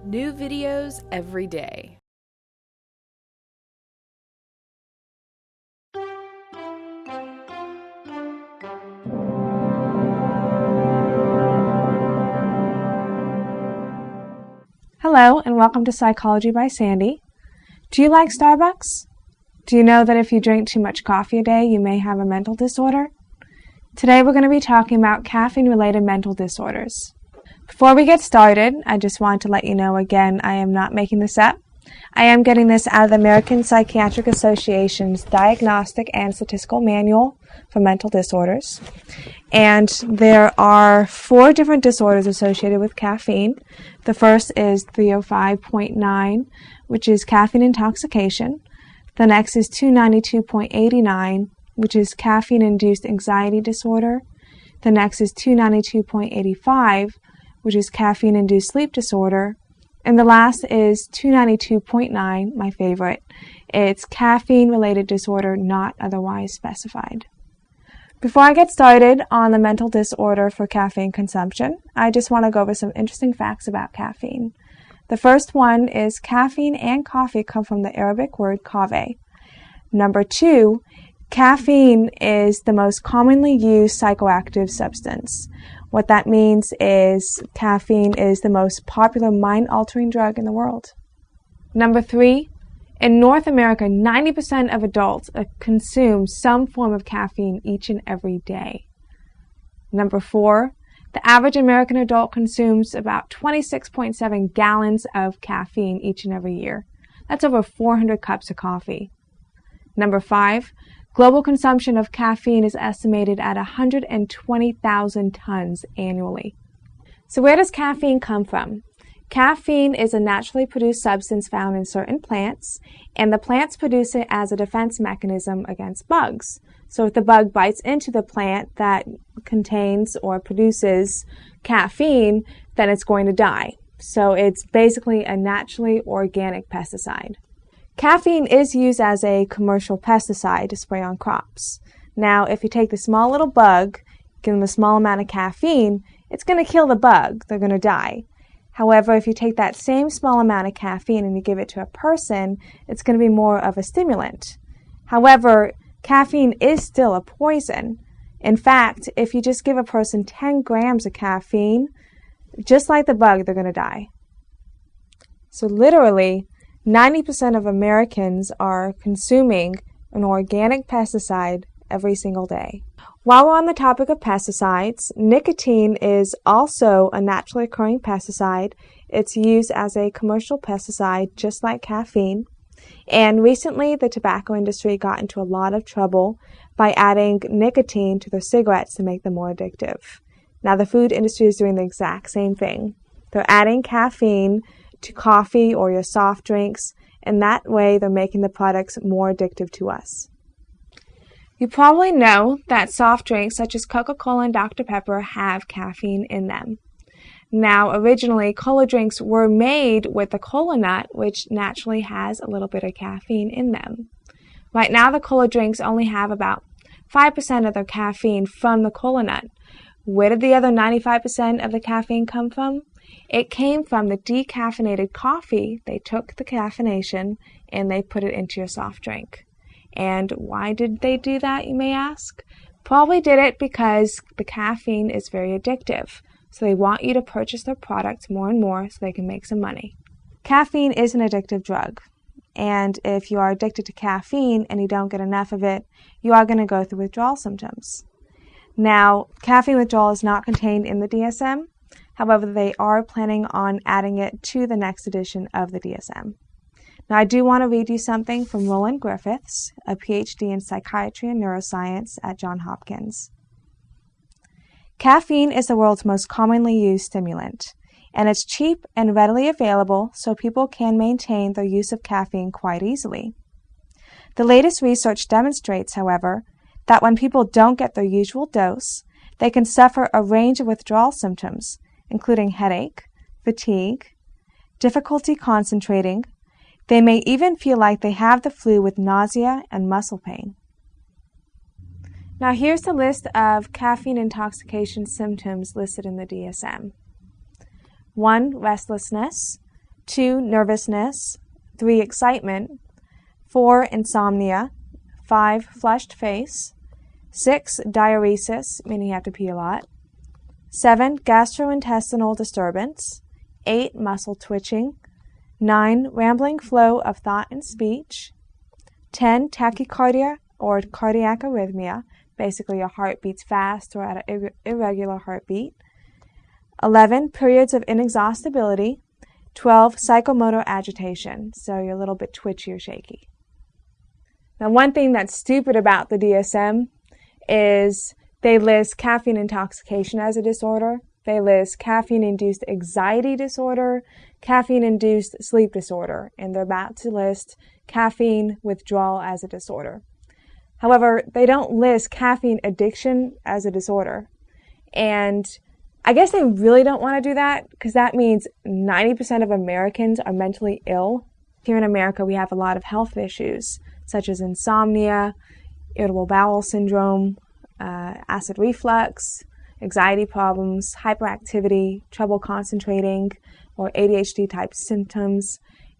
New videos every day. Hello and welcome to Psychology by Sandy. Do you like Starbucks? Do you know that if you drink too much coffee a day, you may have a mental disorder? Today we're going to be talking about caffeine-related mental disorders. Before we get started, I just want to let you know again, I am not making this up. I am getting this out of the American Psychiatric Association's Diagnostic and Statistical Manual for Mental Disorders. And there are 4 different disorders associated with caffeine. The first is 305.9, which is caffeine intoxication. The next is 292.89, which is caffeine-induced anxiety disorder. The next is 292.85, which is caffeine-induced sleep disorder. And the last is 292.9, my favorite. It's caffeine-related disorder not otherwise specified. Before I get started on the mental disorder for caffeine consumption, I just want to go over some interesting facts about caffeine. The first one is caffeine and coffee come from the Arabic word kave. Number 2, caffeine is the most commonly used psychoactive substance. What that means is caffeine is the most popular mind-altering drug in the world. Number 3, in North America, 90% of adults consume some form of caffeine each and every day. Number 4, the average American adult consumes about 26.7 gallons of caffeine each and every year. That's over 400 cups of coffee. Number 5, global consumption of caffeine is estimated at 120,000 tons annually. So where does caffeine come from? Caffeine is a naturally produced substance found in certain plants, and the plants produce it as a defense mechanism against bugs. So if the bug bites into the plant that contains or produces caffeine, then it's going to die. So it's basically a naturally organic pesticide. Caffeine is used as a commercial pesticide to spray on crops. Now, if you take the small little bug, give them a small amount of caffeine, it's going to kill the bug. They're going to die. However, if you take that same small amount of caffeine and you give it to a person, it's going to be more of a stimulant. However, caffeine is still a poison. In fact, if you just give a person 10 grams of caffeine, just like the bug, they're going to die. So literally, 90% of Americans are consuming an organic pesticide every single day. While we're on the topic of pesticides, nicotine is also a naturally occurring pesticide. It's used as a commercial pesticide just like caffeine. And recently, the tobacco industry got into a lot of trouble by adding nicotine to their cigarettes to make them more addictive. Now, the food industry is doing the exact same thing. They're adding caffeine to coffee or your soft drinks, and that way they're making the products more addictive to us. You probably know that soft drinks such as Coca-Cola and Dr. Pepper have caffeine in them. Now, originally, cola drinks were made with the cola nut, which naturally has a little bit of caffeine in them. Right now, the cola drinks only have about 5% of their caffeine from the cola nut. Where did the other 95% of the caffeine come from? It came from the decaffeinated coffee. They took the caffeination and they put it into your soft drink. And why did they do that, you may ask? Probably did it because the caffeine is very addictive. So they want you to purchase their products more and more so they can make some money. Caffeine is an addictive drug. And if you are addicted to caffeine and you don't get enough of it, you are going to go through withdrawal symptoms. Now, caffeine withdrawal is not contained in the DSM. However, they are planning on adding it to the next edition of the DSM. Now, I do want to read you something from Roland Griffiths, a PhD in psychiatry and neuroscience at Johns Hopkins. Caffeine is the world's most commonly used stimulant, and it's cheap and readily available, so people can maintain their use of caffeine quite easily. The latest research demonstrates, however, that when people don't get their usual dose, they can suffer a range of withdrawal symptoms, including headache, fatigue, difficulty concentrating. They may even feel like they have the flu with nausea and muscle pain. Now here's the list of caffeine intoxication symptoms listed in the DSM. 1. Restlessness. 2, nervousness, 3, excitement, 4, insomnia, 5, flushed face, 6, diuresis, meaning you have to pee a lot, 7, gastrointestinal disturbance, 8, muscle twitching, 9, rambling flow of thought and speech, 10, tachycardia or cardiac arrhythmia, basically your heart beats fast or at an irregular heartbeat, 11, periods of inexhaustibility, 12, psychomotor agitation, so you're a little bit twitchy or shaky. Now, one thing that's stupid about the DSM is they list caffeine intoxication as a disorder. They list caffeine-induced anxiety disorder, caffeine-induced sleep disorder, and they're about to list caffeine withdrawal as a disorder. However, they don't list caffeine addiction as a disorder. And I guess they really don't want to do that because that means 90% of Americans are mentally ill. Here in America, we have a lot of health issues, such as insomnia, irritable bowel syndrome, acid reflux, anxiety problems, hyperactivity, trouble concentrating, or ADHD-type symptoms.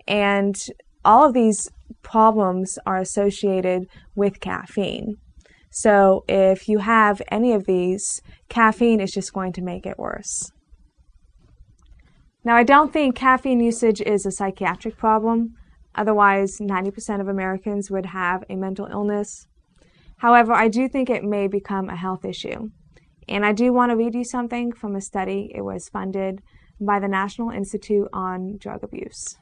And all of these problems are associated with caffeine. So if you have any of these, caffeine is just going to make it worse. Now, I don't think caffeine usage is a psychiatric problem. Otherwise, 90% of Americans would have a mental illness. However, I do think it may become a health issue. And I do want to read you something from a study. It was funded by the National Institute on Drug Abuse.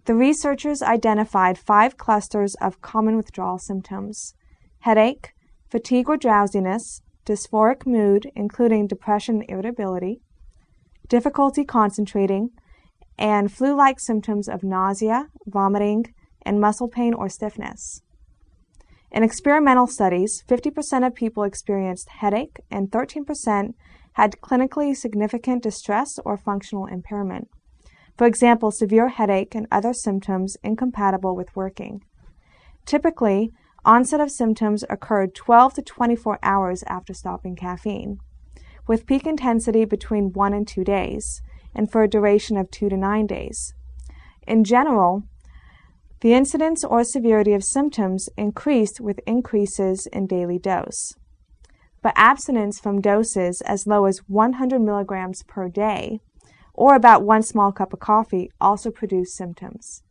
The researchers identified 5 clusters of common withdrawal symptoms: headache, fatigue or drowsiness, dysphoric mood, including depression and irritability, difficulty concentrating, and flu-like symptoms of nausea, vomiting, and muscle pain or stiffness. In experimental studies, 50% of people experienced headache and 13% had clinically significant distress or functional impairment. For example, severe headache and other symptoms incompatible with working. Typically, onset of symptoms occurred 12 to 24 hours after stopping caffeine, with peak intensity between 1 and 2 days, and for a duration of 2 to 9 days. In general, the incidence or severity of symptoms increased with increases in daily dose. But abstinence from doses as low as 100 milligrams per day, or about 1 small cup of coffee, also produced symptoms.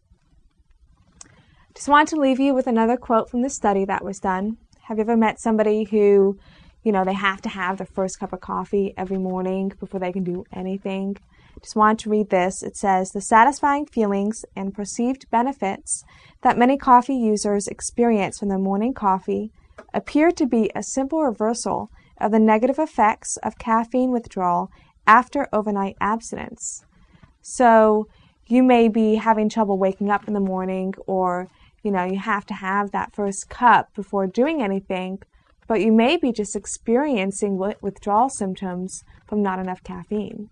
Just want to leave you with another quote from the study that was done. Have you ever met somebody who, they have to have their first cup of coffee every morning before they can do anything? Just wanted to read this. It says, "The satisfying feelings and perceived benefits that many coffee users experience from their morning coffee appear to be a simple reversal of the negative effects of caffeine withdrawal after overnight abstinence." So you may be having trouble waking up in the morning, or you have to have that first cup before doing anything, but you may be just experiencing withdrawal symptoms from not enough caffeine.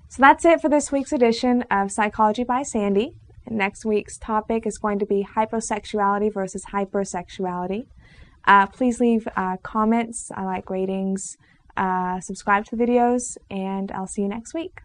So that's it for this week's edition of Psychology by Sandy. Next week's topic is going to be hyposexuality versus hypersexuality. Please leave comments. I like ratings. Subscribe to the videos, and I'll see you next week.